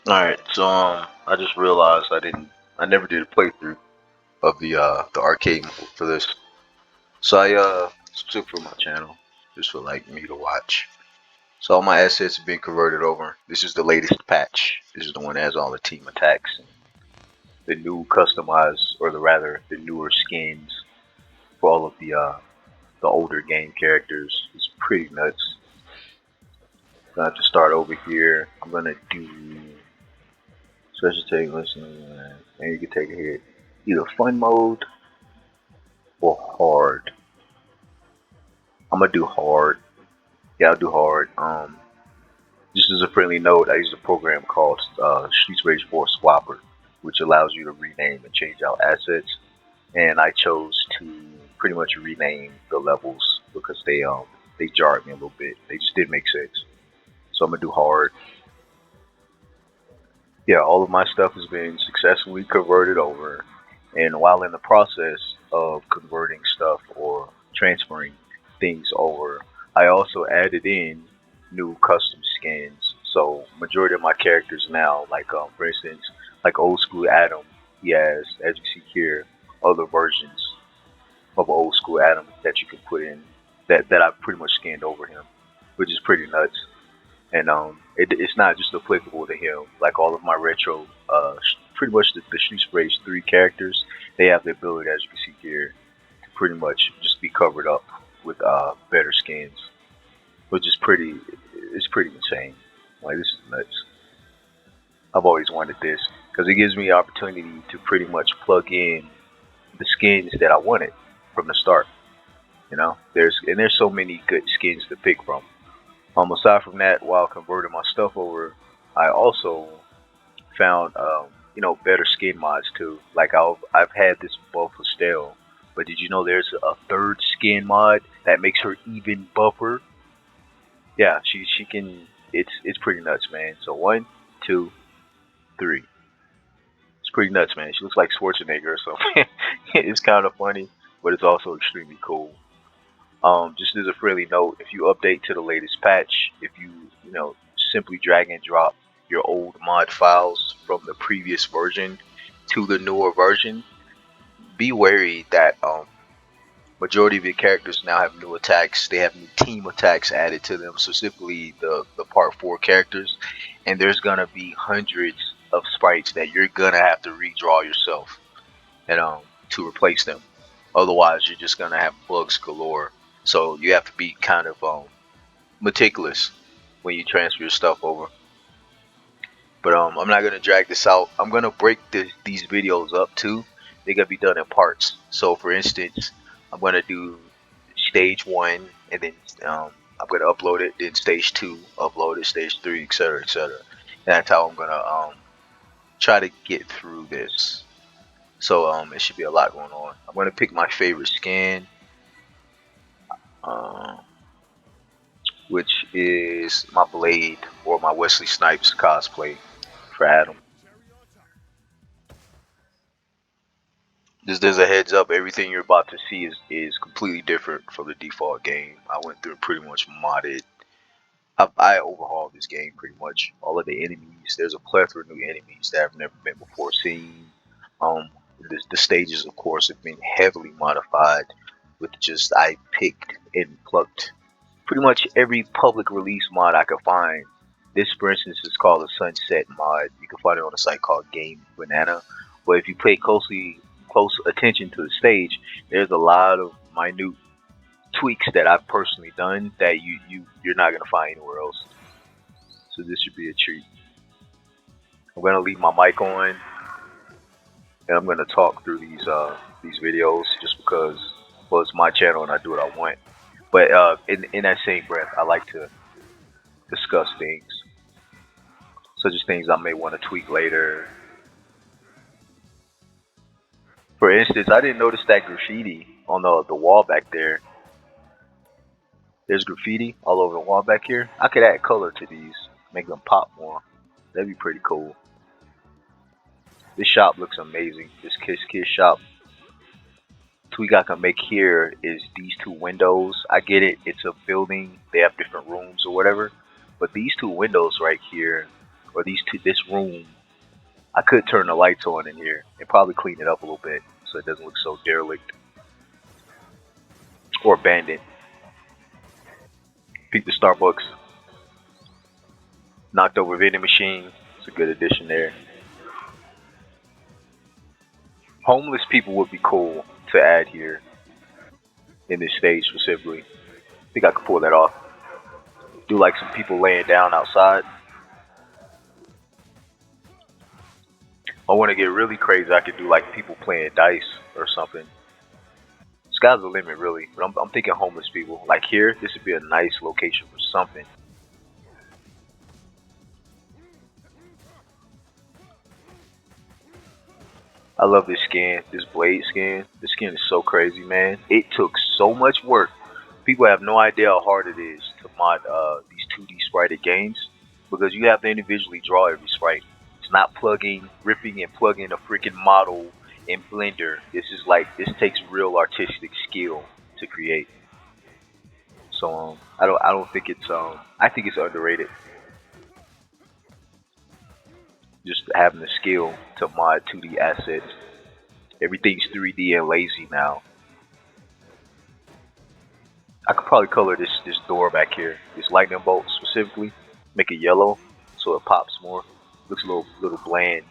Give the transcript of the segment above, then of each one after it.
Alright, so I just realized I never did a playthrough of the arcade mode for this. So I took for my channel just for like me to watch. So all my assets have been converted over. This is the latest patch. This is the one that has all the team attacks, the new customized, or the rather the newer skins for all of the older game characters. It's pretty nuts. Gonna have to start over here. I'm gonna do special take listen, and you can take a hit. Either fun mode or hard. I'm gonna do hard. Yeah, I'll do hard. Just as a friendly note, I use a program called Streets Rage 4 Swapper, which allows you to rename and change out assets. And I chose to pretty much rename the levels because they jarred me a little bit. They just didn't make sense. So I'm gonna do hard. Yeah, all of my stuff has been successfully converted over, and while in the process of converting stuff or transferring things over, I also added in new custom skins. So majority of my characters now, like for instance, like old school Adam, he has, as you see here, other versions of old school Adam that you can put in that I've pretty much scanned over him, which is pretty nuts. And it's not just applicable to him. Like all of my retro, pretty much the Street Race 3 characters, they have the ability, as you can see here, to pretty much just be covered up with better skins, which is it's pretty insane. Like this is nuts. I've always wanted this because it gives me the opportunity to pretty much plug in the skins that I wanted from the start. You know, there's so many good skins to pick from. Aside from that, while converting my stuff over, I also found better skin mods too. Like I've had this buff for Stale, but did you know there's a third skin mod that makes her even buffer? Yeah, she can. It's pretty nuts, man. So one, two, three. It's pretty nuts, man. She looks like Schwarzenegger or something. It's kind of funny, but it's also extremely cool. Just as a friendly note, if you update to the latest patch, if you simply drag and drop your old mod files from the previous version to the newer version, be wary that majority of your characters now have new attacks. They have new team attacks added to them, specifically the Part 4 characters, and there's gonna be hundreds of sprites that you're gonna have to redraw yourself and to replace them. Otherwise, you're just gonna have bugs galore. So you have to be kind of meticulous when you transfer your stuff over. But I'm not gonna drag this out. I'm gonna break these videos up too. They're gonna be done in parts. So for instance, I'm gonna do stage one, and then I'm gonna upload it. Then stage two, upload it. Stage three, etc., etc. And that's how I'm gonna try to get through this. So it should be a lot going on. I'm gonna pick my favorite skin, uh, which is my Blade or my Wesley Snipes cosplay for Adam. Just as a heads up, everything you're about to see is completely different from the default game. I went through pretty much modded. I overhauled this game pretty much. All of the enemies, there's a plethora of new enemies that I've never been before seen. Um, the stages, of course, have been heavily modified. With just I picked and plucked pretty much every public release mod I could find. This, for instance, is called a Sunset mod. You can find it on a site called Game Banana. But if you pay close attention to the stage, there's a lot of minute tweaks that I've personally done that you're not gonna find anywhere else. So this should be a treat. I'm gonna leave my mic on and I'm gonna talk through these videos just because well it's my channel and I do what I want. But in that same breath, I like to discuss things such as things I may want to tweak later. For instance, I didn't notice that graffiti on the wall back there. There's graffiti all over the wall back here. I could add color to these, make them pop more. That'd be pretty cool. This shop looks amazing. This Kiss shop. Tweak I can make here is these two windows. I get it. It's a building. They have different rooms or whatever. But these two windows right here or this room. I could turn the lights on in here and probably clean it up a little bit so it doesn't look so derelict or abandoned. Peep the Starbucks. Knocked over vending machine. It's a good addition there. Homeless people would be cool to add here in this stage specifically. I think I could pull that off. Do like some people laying down outside. I want to get really crazy. I could do like people playing dice or something. Sky's the limit, really. But I'm thinking homeless people. Like here, this would be a nice location for something. I love this skin, this blade skin. The skin is so crazy, man. It took so much work. People have no idea how hard it is to mod these 2D sprited games because you have to individually draw every sprite. It's not plugging, ripping, and plugging a freaking model in Blender. This takes real artistic skill to create. So I don't think it's I think it's underrated. Just having the skill to mod 2D assets. Everything's 3D and lazy now. I could probably color this door back here, this lightning bolt specifically, make it yellow so it pops more. Looks a little bland.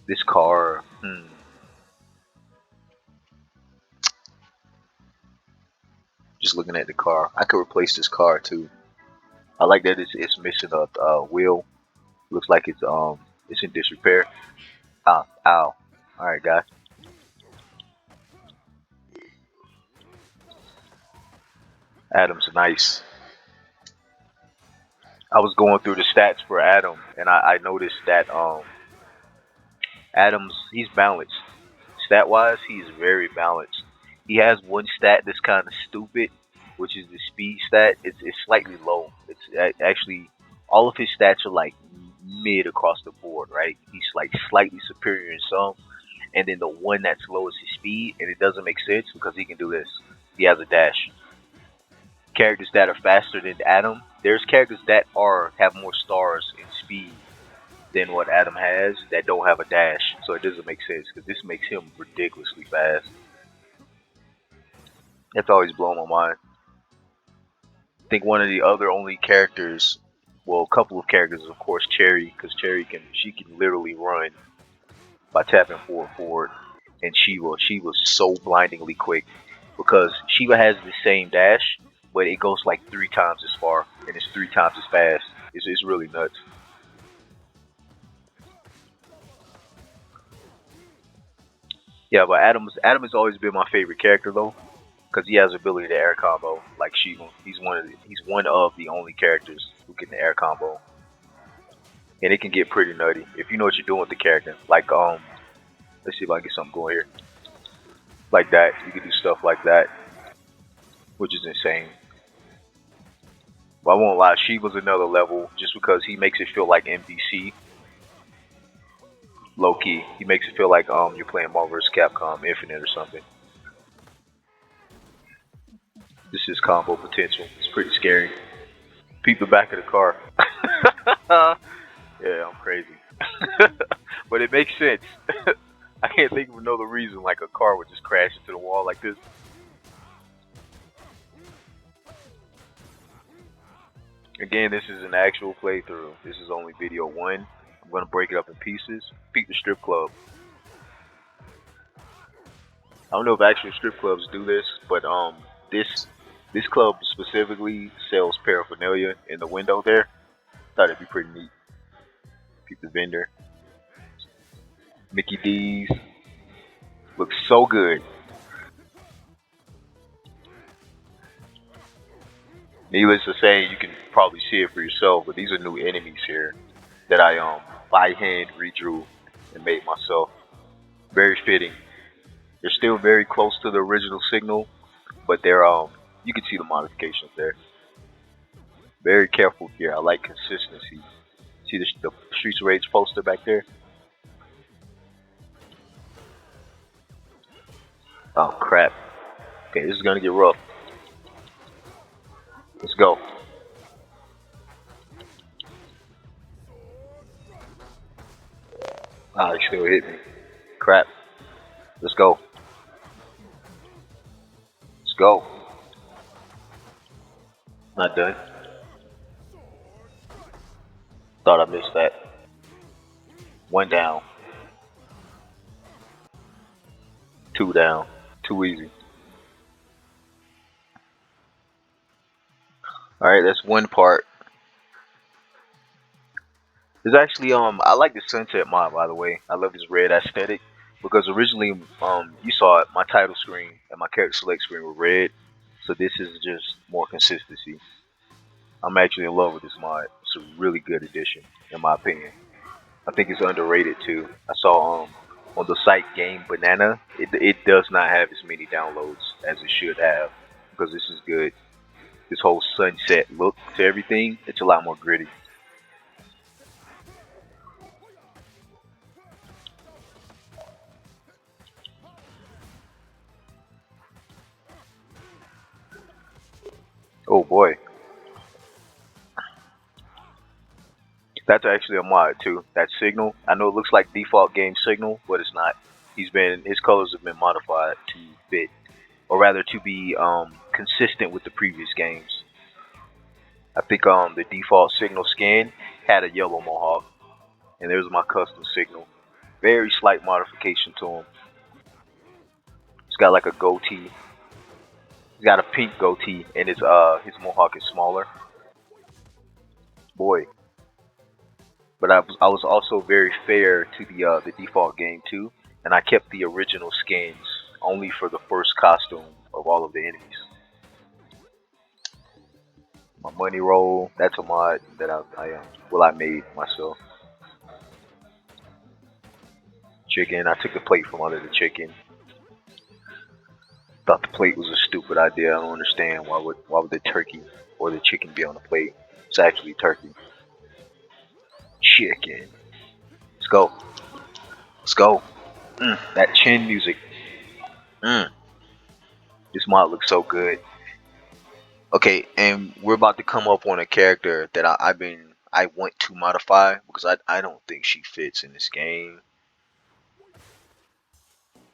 This car, just looking at the car, I could replace this car too. I like that it's missing a wheel. Looks like it's in disrepair. Ah, ow. All right, guys. Adam's nice. I was going through the stats for Adam, and I noticed that Adams he's balanced. Stat wise, he's very balanced. He has one stat that's kind of stupid, which is the speed stat. It's slightly low. Actually all of his stats are like mid across the board, right? He's like slightly superior in some, and then the one that's low is his speed, and it doesn't make sense because he can do this. He has a dash. Characters that are faster than Adam, there's characters that are have more stars in speed than what Adam has that don't have a dash. So it doesn't make sense because this makes him ridiculously fast. That's always blown my mind. I think one of the other only characters, well, a couple of characters, is of course Cherry, because Cherry can literally run by tapping forward, and she was so blindingly quick because Shiva has the same dash, but it goes like 3 times as far and it's 3 times as fast. It's really nuts. Yeah, but Adam has always been my favorite character though, because he has the ability to air combo like Shiva. He's one of the only characters who can air combo, and it can get pretty nutty if you know what you're doing with the character. Like let's see if I can get something going here. Like that, you can do stuff like that, which is insane. But I won't lie, Shiva's another level just because he makes it feel like MDC. Low key, he makes it feel like you're playing Marvel vs. Capcom Infinite or something. This is combo potential. It's pretty scary. Peep the back of the car. Yeah, I'm crazy. But it makes sense. I can't think of another reason like a car would just crash into the wall like this. Again, this is an actual playthrough. This is only video 1. I'm gonna break it up in pieces. Peep the strip club. I don't know if actual strip clubs do this, but this this club specifically sells paraphernalia in the window there. Thought it'd be pretty neat. Peep the vendor. Mickey D's looks so good. Needless to say, you can probably see it for yourself, but these are new enemies here that I by hand redrew and made myself. Very fitting. They're still very close to the original signal, but they're you can see the modifications there. Very careful here. I like consistency. See the Streets of Rage poster back there? Oh crap. Okay, this is gonna get rough. Let's go. Ah, he still hit me. Crap. Let's go. Let's go. Not done. Thought I missed that. One down. Two down. Too easy. Alright, that's one part. There's actually I like the sunset mod, by the way. I love this red aesthetic because originally you saw it, my title screen and my character select screen were red. So this is just more consistency. I'm actually in love with this mod. It's a really good addition in my opinion. I think it's underrated too. I saw on the site Game Banana, it does not have as many downloads as it should have because this is good. This whole sunset look to everything, it's a lot more gritty. Oh boy, that's actually a mod too. That signal, I know it looks like default game signal, but it's not. His colors have been modified to fit, or rather to be consistent with the previous games. I think the default signal skin had a yellow mohawk, and there's my custom signal. Very slight modification to him. He's got like a goatee. He's got a pink goatee, and his mohawk is smaller. Boy, but I was also very fair to the default game too, and I kept the original skins only for the first costume of all of the enemies. My money roll, that's a mod that I made myself. Chicken, I took the plate from under the chicken. Thought the plate was a stupid idea. I don't understand why would the turkey or the chicken be on the plate? It's actually turkey. Chicken. Let's go. Let's go. That chin music. Mm, this mod looks so good. Okay, and we're about to come up on a character that I want to modify because I don't think she fits in this game.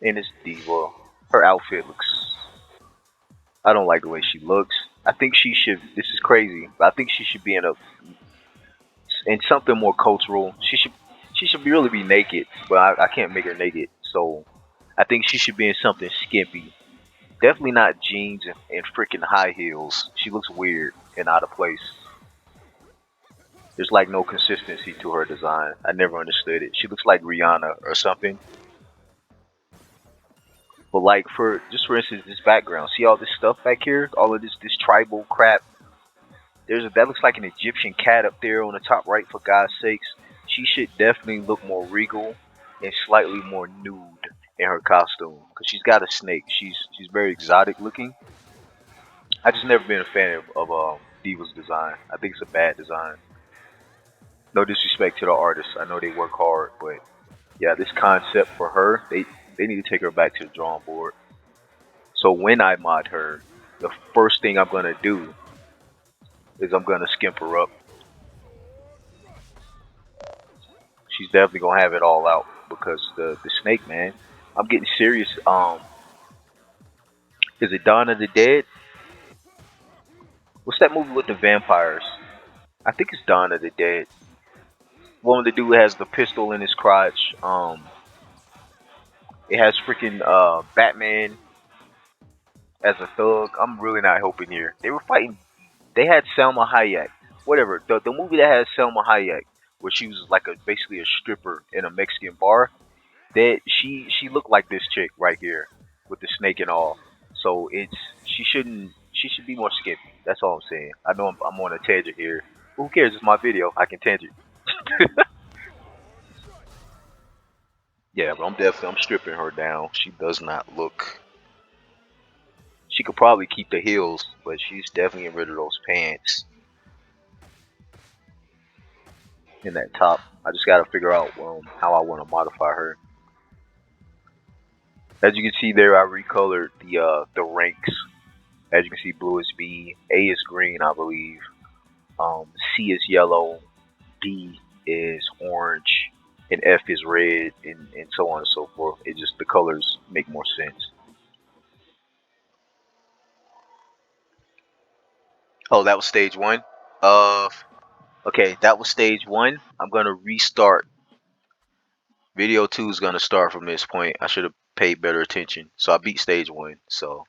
And it's Diva. Her outfit looks. I don't like the way she looks. I think she should. This is crazy, but I think she should be in something more cultural. She should really be naked, but I can't make her naked. So I think she should be in something skimpy. Definitely not jeans and freaking high heels. She looks weird and out of place. There's like no consistency to her design. I never understood it. She looks like Rihanna or something. But like for instance this background, see all this stuff back here, all of this tribal crap. That looks like an Egyptian cat up there on the top right. For God's sakes, she should definitely look more regal and slightly more nude in her costume because she's got a snake. She's very exotic looking. I just never been a fan of Diva's design. I think it's a bad design. No disrespect to the artists. I know they work hard, but yeah, this concept for her, they need to take her back to the drawing board. So when I mod her, the first thing I'm gonna do is I'm gonna skimp her up. She's definitely gonna have it all out because the snake man. I'm getting serious. Is it Dawn of the Dead? What's that movie with the vampires? I think it's Dawn of the Dead. One of the dude has the pistol in his crotch. It has freaking Batman as a thug. I'm really not hoping here. They were fighting. They had Selma Hayek. Whatever. The movie that has Selma Hayek, where she was like a basically a stripper in a Mexican bar. That she looked like this chick right here with the snake and all. So she should be more skimpy. That's all I'm saying. I know I'm on a tangent here. Who cares? It's my video. I can tangent. Yeah, but I'm stripping her down. She does not look. She could probably keep the heels, but she's definitely getting rid of those pants and that top. I just gotta figure out how I want to modify her. As you can see there, I recolored the ranks. As you can see, blue is B, A is green, I believe. C is yellow, D is orange, and F is red, and so on and so forth. It just the colors make more sense. Oh, that was stage one. Uh, okay, that was stage one. I'm gonna restart. Video two is gonna start from this point. I should have paid better attention. So I beat stage one. So